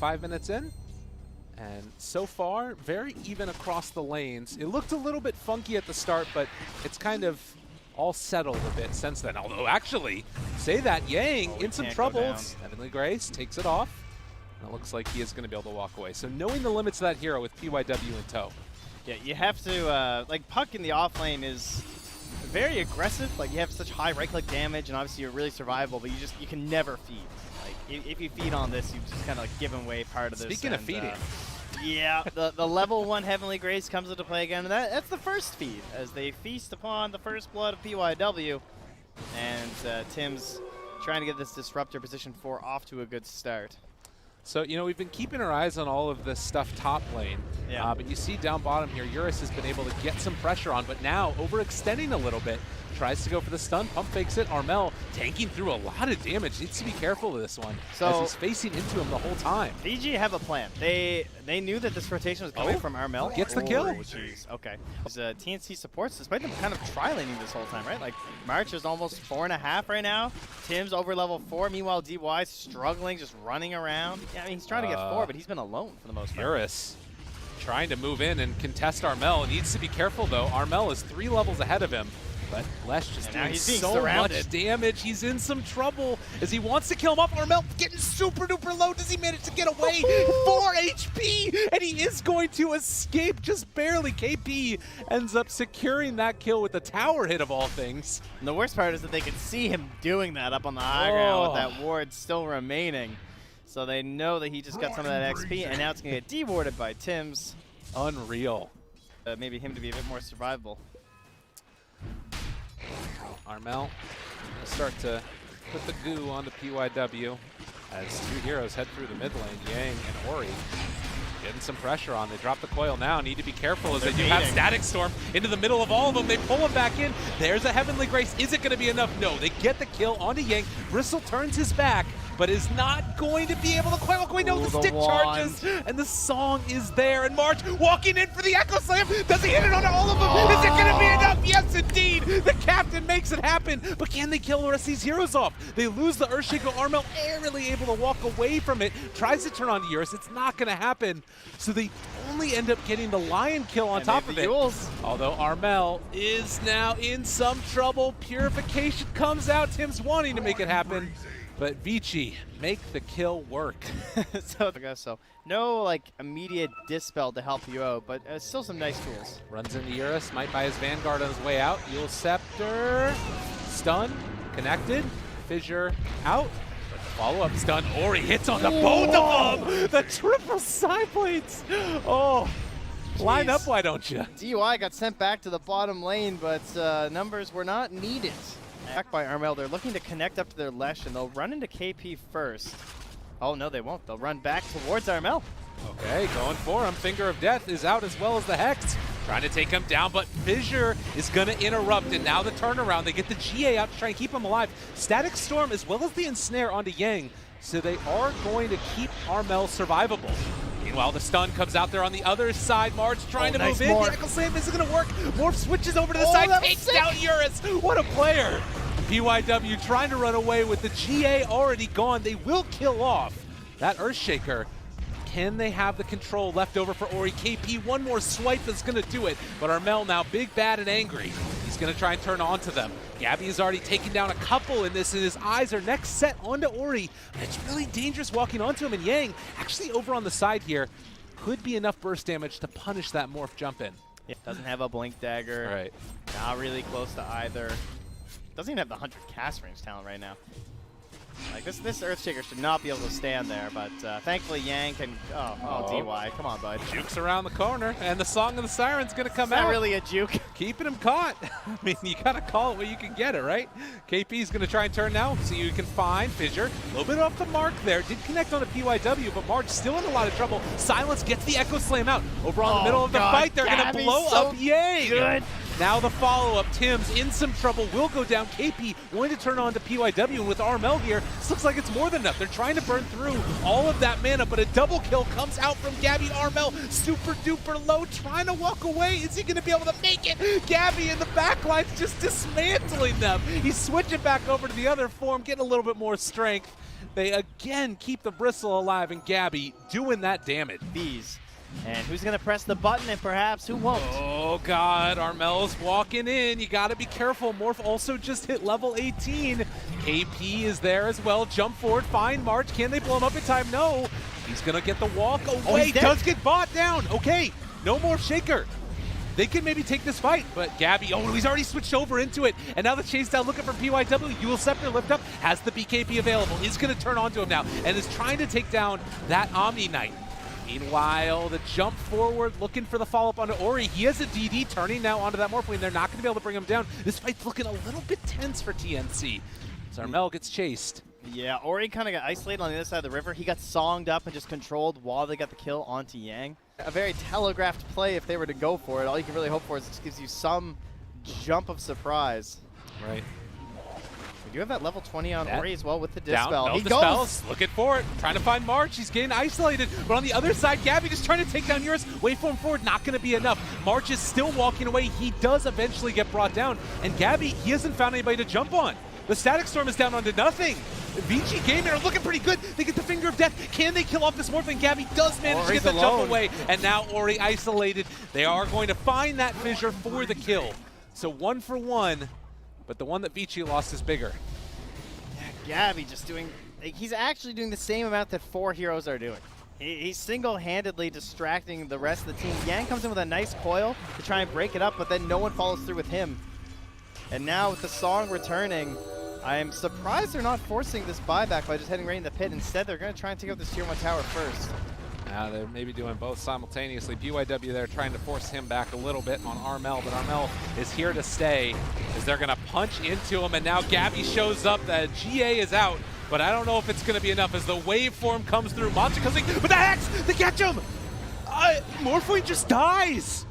5 minutes in. And so far, very even across the lanes. It looked a little bit funky at the start, but it's kind of all settled a bit since then. Although, actually, say that, Yang in some trouble. Heavenly Grace takes it off. And it looks like he is going to be able to walk away. So knowing the limits of that hero with PYW in tow. Yeah, you have to, like, Puck in the off lane is very aggressive. Like, you have such high right-click damage, and obviously you're really survivable, but you can never feed. Like, if you feed on this, you've just kind of, like, given away part of this. Speaking of feeding. Yeah, the level 1 Heavenly Grace comes into play again, and that's the first feed, as they feast upon the first blood of PYW. And Tim's trying to get this Disruptor position 4 off to a good start. So, you know, we've been keeping our eyes on all of this stuff top lane. Yeah. But you see down bottom here, Eurus has been able to get some pressure on, but now overextending a little bit. Tries to go for the stun, pump fakes it. Armel tanking through a lot of damage. Needs to be careful with this one, as he's facing into him the whole time. VICI have a plan. They knew that this rotation was coming from Armel. Gets the kill. Okay. TNC supports, despite them kind of tri-laning this whole time, right? Like, March is almost 4.5 right now. Tim's over level 4. Meanwhile, DY struggling, just running around. Yeah, I mean, he's trying to get 4, but he's been alone for the most part. Eurus trying to move in and contest Armel. Needs to be careful, though. Armel is 3 levels ahead of him. But Lesh just doing so much damage. He's in some trouble as he wants to kill him off. Armel getting super duper low. Does he manage to get away? 4 HP, and he is going to escape just barely. KP ends up securing that kill with the tower hit of all things. And the worst part is that they can see him doing that up on the high ground with that ward still remaining. So they know that he just got some of that XP, and now it's going to get dewarded by Tim's. Unreal. Maybe him to be a bit more survivable. Armel will start to put the goo onto PYW as 2 heroes head through the mid lane. Yang and Ori getting some pressure on. They drop the coil now. Need to be careful as they do have Static Storm into the middle of all of them. They pull him back in. There's a Heavenly Grace. Is it going to be enough? No. They get the kill onto Yang. Bristle turns his back, but is not going to be able to quite walk away. No, the stick charges, and the song is there. And March walking in for the Echo Slam. Does he hit it onto all of them? Is it going to be enough? Yes, indeed. The captain makes it happen, but can they kill the rest of these heroes off? They lose the Earthshaker. Armel barely able to walk away from it. Tries to turn on Eurus. It's not going to happen. So they only end up getting the Lion kill on top of it. Although Armel is now in some trouble. Purification comes out. Tim's wanting to make it happen. But VICI make the kill work. So no like immediate dispel to help you out, but still some nice tools. Runs into Eurus, might buy his Vanguard on his way out. Yule Scepter, stun, connected, fissure out. Follow-up stun, Ori hits on the both of them! The triple side blades! Oh, line up, why don't you? DUI got sent back to the bottom lane, but numbers were not needed. Back by Armel, they're looking to connect up to their Lesh, and they'll run into KP first. Oh no, they won't. They'll run back towards Armel. Okay, going for him. Finger of Death is out as well as the Hex. Trying to take him down, but Fissure is going to interrupt, and now the turnaround. They get the GA out to try and keep him alive. Static Storm as well as the Ensnare onto Yang, so they are going to keep Armel survivable. Meanwhile, the stun comes out there on the other side. March trying to move in. The Echo Slam isn't going to work. Morph switches over to the side, takes down Eurus. What a player. PYW trying to run away with the GA already gone. They will kill off that Earthshaker. Can they have the control left over for Ori? KP, one more swipe is going to do it. But Armel now big, bad, and angry. He's going to try and turn onto them. GAbbi has already taken down a couple in this, and his eyes are next set onto Ori. But it's really dangerous walking onto him, and Yang, actually over on the side here, could be enough burst damage to punish that Morph jump in. Yeah, doesn't have a Blink Dagger. Right. Not really close to either. Doesn't even have the 100 cast range talent right now. Like this Earthshaker should not be able to stand there, but thankfully Yang can. Oh, DY, come on, bud. Juke's around the corner, and the Song of the Siren's gonna come out. Not really a juke. Keeping him caught. I mean, you gotta call it where you can get it, right? KP's gonna try and turn now, so you can find Fissure. A little bit off the mark there. Did connect on a PYW, but March still in a lot of trouble. Silence gets the Echo Slam out. Over on the middle of the fight, they're gonna blow up Yang. Good. Now the follow-up, Tim's in some trouble, will go down. KP going to turn on to PYW, and with Armel here, this looks like it's more than enough. They're trying to burn through all of that mana, but a double kill comes out from GAbbi. Armel super duper low, trying to walk away. Is he gonna be able to make it? GAbbi in the backline's just dismantling them. He's switching back over to the other form, getting a little bit more strength. They again keep the bristle alive, and GAbbi doing that damage. Bees. And who's going to press the button, and perhaps who won't? Oh God, Armel's walking in. You gotta be careful. Morph also just hit level 18. KP is there as well. Jump forward, find March. Can they blow him up in time? No. He's gonna get the walk away. He's dead. Does get bought down. Okay, no more Shaker. They can maybe take this fight, but GAbbi, oh, he's already switched over into it. And now the chase down looking for PYW. Yule Scepter lift up, has the BKB available. Is gonna turn onto him now and is trying to take down that Omni Knight. Meanwhile, the jump forward, looking for the follow-up onto Ori. He has a DD turning now onto that morphling. They're not going to be able to bring him down. This fight's looking a little bit tense for TNC. Armel gets chased. Yeah, Ori kind of got isolated on the other side of the river. He got songed up and just controlled while they got the kill onto Yang. A very telegraphed play if they were to go for it. All you can really hope for is it just gives you some jump of surprise. Right. We do have that level 20 on Ori as well with the Down, Dispel. no He dispels, goes! looking for it, trying to find March. He's getting isolated, but on the other side, GAbbi just trying to take down Eurus. Waveform forward, not going to be enough. March is still walking away. He does eventually get brought down, and GAbbi, he hasn't found anybody to jump on. The Static Storm is down onto nothing. VICI Gaming are looking pretty good. They get the Finger of Death. Can they kill off this Morphling? GAbbi does manage to get the jump away, and now Ori isolated. They are going to find that fissure for the kill. So 1 for 1, but the one that VICI lost is bigger. GAbbi just doing, he's actually doing the same amount that 4 heroes are doing. He's single-handedly distracting the rest of the team. Yang comes in with a nice coil to try and break it up, but then no one follows through with him. And now with the song returning, I am surprised they're not forcing this buyback by just heading right in the pit. Instead, they're going to try and take out this tier 1 tower first. Now they're maybe doing both simultaneously. BYW there trying to force him back a little bit on Armel, but Armel is here to stay as they're going to punch into him, and now GAbbi shows up. The GA is out, but I don't know if it's going to be enough as the waveform comes through. Monster comes in, but the Hex! They catch him! Morphling just dies!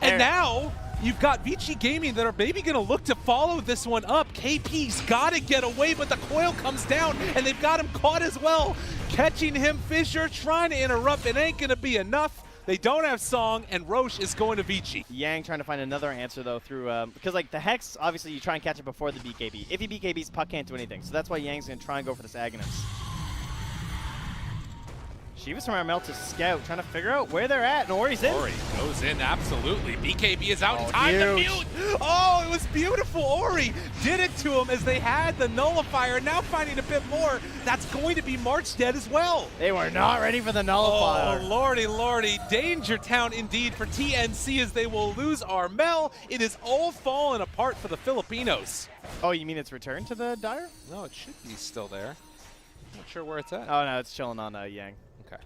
And now you've got VICI Gaming that are maybe going to look to follow this one up. KP's got to get away, but the coil comes down, and they've got him caught as well. Catching him, Fissure trying to interrupt. It ain't going to be enough. They don't have Song, and Roche is going to VICI. Yang trying to find another answer, though, through because, like, the Hex, obviously, you try and catch it before the BKB. If he BKBs, Puck can't do anything, so that's why Yang's going to try and go for this Aghanim. She was from Armel to scout, trying to figure out where they're at, and Ori's in. Ori goes in, absolutely. BKB is out in time huge. to mute. Oh, it was beautiful. Ori did it to him as they had the nullifier. Now finding a bit more. That's going to be March dead as well. They were not ready for the nullifier. Oh, lordy, lordy. Danger Town indeed for TNC as they will lose Armel. It is all fallen apart for the Filipinos. Oh, you mean it's returned to the Dire? No, it should be still there. Not sure where it's at. Oh, no, it's chilling on Yang. Okay.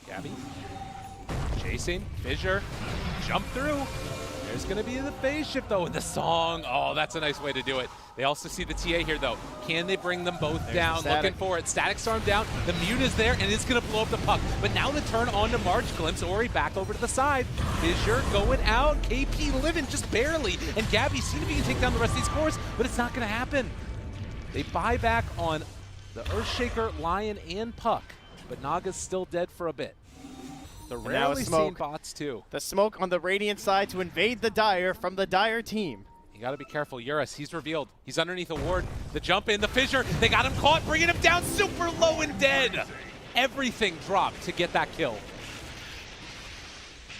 GAbbi. Chasing. Fissure. Jump through. There's going to be the phase shift, though, in the song. Oh, that's a nice way to do it. They also see the TA here, though. Can they bring them both down? Looking for it. Static Storm down. The mute is there, and it's going to blow up the puck. But now the turn on to March. Glimpse Ori back over to the side. Fissure going out. KP living just barely. And GAbbi seeing if he can take down the rest of these cores, but it's not going to happen. They buy back on the Earthshaker, Lion, and Puck. But Naga's still dead for a bit. They're rarely seeing bots, too. The smoke on the Radiant side to invade the Dire from the Dire team. You got to be careful. Eurus, he's revealed. He's underneath a ward. The jump in, the Fissure. They got him caught, bringing him down super low and dead. Everything dropped to get that kill.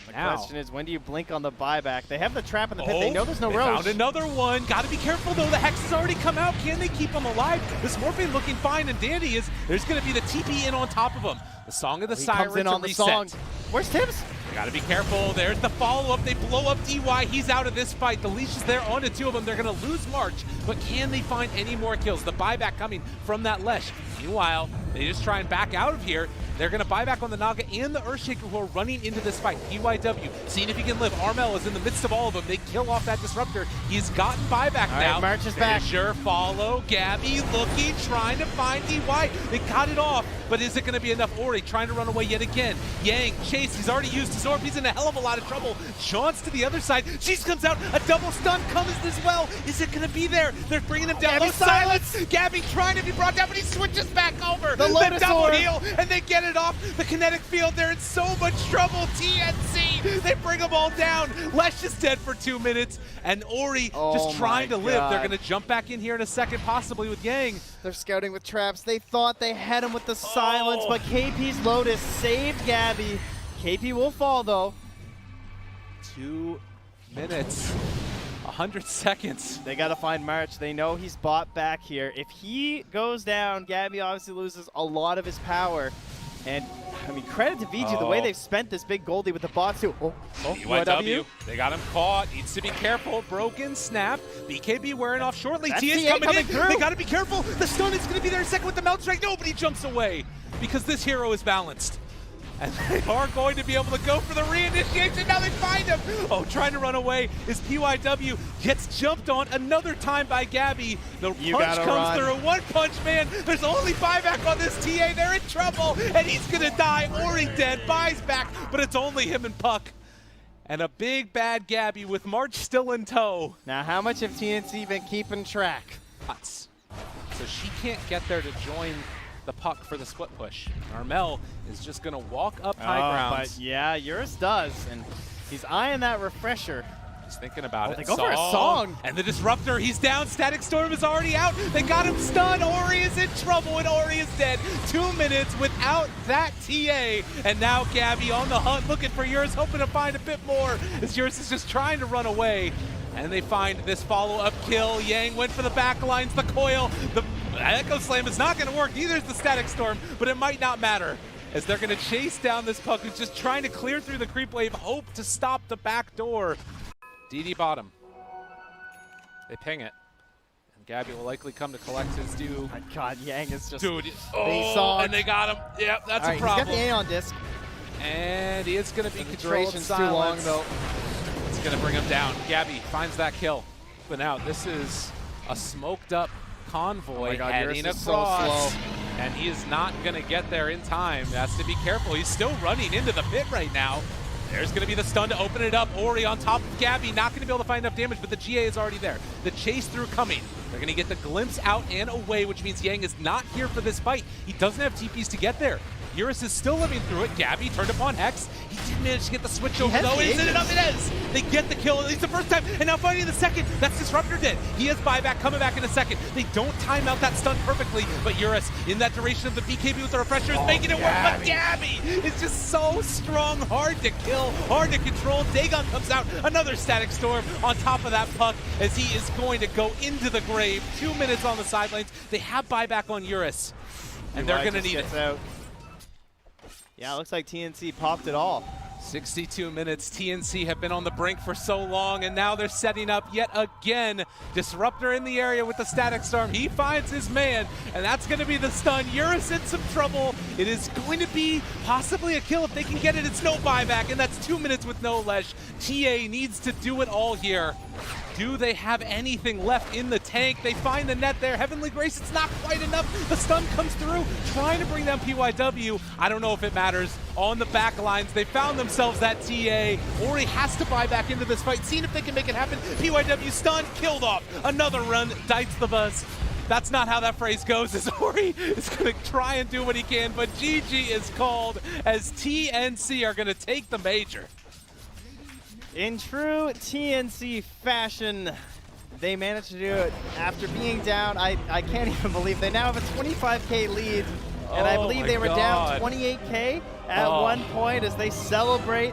The question is, when do you blink on the buyback? They have the trap in the pit. They know there's no Roche. Found another one. Got to be careful, though. The Hex has already come out. Can they keep him alive? This Morphling looking fine and dandy is there's going to be the TP in on top of him. The Song of the Siren comes in to on reset. the song. Where's Tibbs? Got to be careful. There's the follow-up. They blow up DY. He's out of this fight. The leash is there on the 2 of them. They're going to lose March, but can they find any more kills? The buyback coming from that Lesh. Meanwhile, they just try and back out of here. They're going to buy back on the Naga and the Earthshaker who are running into this fight. PYW, seeing if he can live. Armel is in the midst of all of them. They kill off that Disruptor. He's gotten buyback now. Right, March is back. Sure, follow. GAbbi looking, trying to find DY. They cut it off, but is it going to be enough? Ori trying to run away yet again. Yang, Chase, he's already used his orb. He's in a hell of a lot of trouble. Sean's to the other side. Cheese comes out. A double stun comes as well. Is it going to be there? They're bringing him down. GAbbi Low silence. GAbbi trying to be brought down, but he switches back over. The Lotus double Orb. heal, and they get it off the kinetic field. They're in so much trouble. TNC, they bring them all down. Lesh is dead for 2 minutes, and Ori just trying to live. They're going to jump back in here in a second, possibly with Yang. They're scouting with traps. They thought they had him with the silence, but KP's Lotus saved GAbbi. KP will fall, though. 2 minutes, 100 seconds. They got to find March. They know he's bought back here. If he goes down, GAbbi obviously loses a lot of his power. And, I mean, credit to VICI, the way they've spent this big Goldie with the bots, too. PYW, they got him caught. Needs to be careful. Broken, snap. BKB wearing off shortly. That's TA's TA coming in. through. They got to be careful. The stun is going to be there in a second with the melt strike. Nobody jumps away because this hero is balanced. And they are going to be able to go for the reinitiation. Now they find him. Oh, trying to run away is PYW. Gets jumped on another time by GAbbi. The punch comes through. One punch, man. There's only buyback on this TA. They're in trouble. And he's going to die. Ori dead. Buys back. But it's only him and Puck. And a big bad GAbbi with March still in tow. Now, how much have TNC been keeping track? So she can't get there to join the Puck for the split push. Armel is just going to walk up high ground. But yeah, Eurus does, and he's eyeing that refresher. He's thinking about it. They go for a song. And the Disruptor, he's down. Static Storm is already out. They got him stunned. Ori is in trouble, and Ori is dead. 2 minutes without that TA. And now GAbbi on the hunt, looking for Eurus, hoping to find a bit more, as Eurus is just trying to run away. And they find this follow-up kill. Yang went for the backlines, the coil. The Echo Slam is not going to work. Neither is the Static Storm, but it might not matter, as they're going to chase down this Puck who's just trying to clear through the creep wave, hope to stop the back door. DD bottom. They ping it. And GAbbi will likely come to collect his due. My God, Yang is just... Dude, and they got him. Yep, that's a problem. He's got the A on disc. And he is going to be controlled Duration's too long, though. It's going to bring him down. GAbbi finds that kill. But now, this is a smoked up convoy heading across, and he is not going to get there in time. Has to be careful. He's still running into the pit right now. There's going to be the stun to open it up. Ori on top of GAbbi, not going to be able to find enough damage, but the GA is already there. The chase through coming. They're going to get the glimpse out and away, which means Yang is not here for this fight. He doesn't have TPs to get there. Eurus is still living through it. GAbbi turned upon Hex. He did manage to get the switch over, though. Is it enough? It is. They get the kill, at least the first time, and now finding the second. That's Disruptor dead. He has buyback coming back in a second. They don't time out that stun perfectly, but Eurus, in that duration of the BKB with the refresher, is making it work. But GAbbi is just so strong, hard to kill, hard to control. Dagon comes out, another Static Storm on top of that Puck, as he is going to go into the grave. 2 minutes on the sidelines. They have buyback on Eurus, and they're going to need it. Yeah, it looks like TNC popped it all. 62 minutes. TNC have been on the brink for so long, and now they're setting up yet again. Disruptor in the area with the Static Storm. He finds his man, and that's going to be the stun. Eurus in some trouble. It is going to be possibly a kill if they can get it. It's no buyback, and that's 2 minutes with no Lesh. TA needs to do it all here. Do they have anything left in the tank? They find the net there. Heavenly Grace, it's not quite enough. The stun comes through, trying to bring down PYW. I don't know if it matters. On the back lines, they found themselves that TA. Ori has to buy back into this fight, seeing if they can make it happen. PYW stunned, killed off. Another run, Dites the buzz. That's not how that phrase goes, as Ori is going to try and do what he can, but GG is called, as TNC are going to take the major. In true TNC fashion, they managed to do it after being down. I can't even believe they now have a 25K lead, and I believe they were down 28K at one point as they celebrate